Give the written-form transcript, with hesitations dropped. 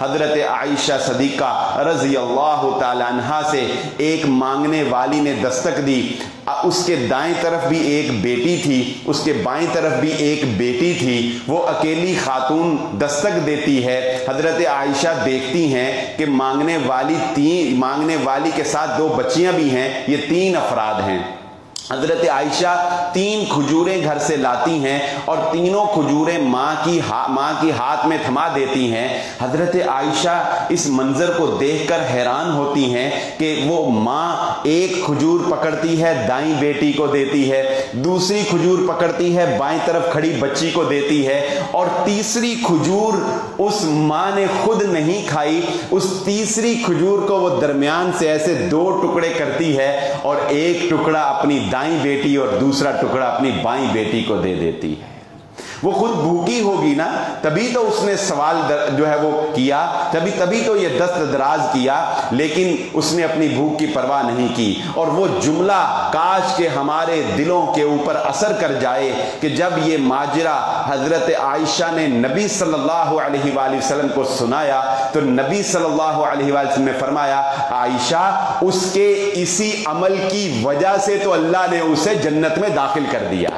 हजरत आयशा सदीका रज़ी अल्लाह ताला अन्हा से एक मांगने वाली ने दस्तक दी। उसके दाएं तरफ भी एक बेटी थी, उसके बाएं तरफ भी एक बेटी थी। वो अकेली खातून दस्तक देती है। हजरत आयशा देखती हैं कि मांगने वाली के साथ 2 बच्चियां भी हैं, ये 3 अफराद हैं। हजरत आयशा 3 खजूरें घर से लाती हैं और तीनों खजूरें माँ की हाथ में थमा देती हैं। हजरत आयशा इस मंजर को देखकर हैरान होती हैं कि वो माँ एक खजूर पकड़ती है, दाईं बेटी को देती है, दूसरी खजूर पकड़ती है, बाईं तरफ खड़ी बच्ची को देती है, और तीसरी खजूर उस माँ ने खुद नहीं खाई। उस तीसरी खजूर को वो दरमियान से ऐसे 2 टुकड़े करती है और एक टुकड़ा अपनी दाईं बेटी और दूसरा टुकड़ा अपनी बाईं बेटी को दे देती है। वो खुद भूखी होगी ना, तभी तो उसने सवाल जो है वो किया, तभी तो ये दस्त दराज किया, लेकिन उसने अपनी भूख की परवाह नहीं की। और वो जुमला काश के हमारे दिलों के ऊपर असर कर जाए कि जब ये माजरा हजरत आयशा ने नबी सल्लल्लाहु अलैहि वसल्लम को सुनाया तो नबी सल्लल्लाहु अलैहि वसल्लम ने फरमाया, आयशा उसके इसी अमल की वजह से तो अल्लाह ने उसे जन्नत में दाखिल कर दिया।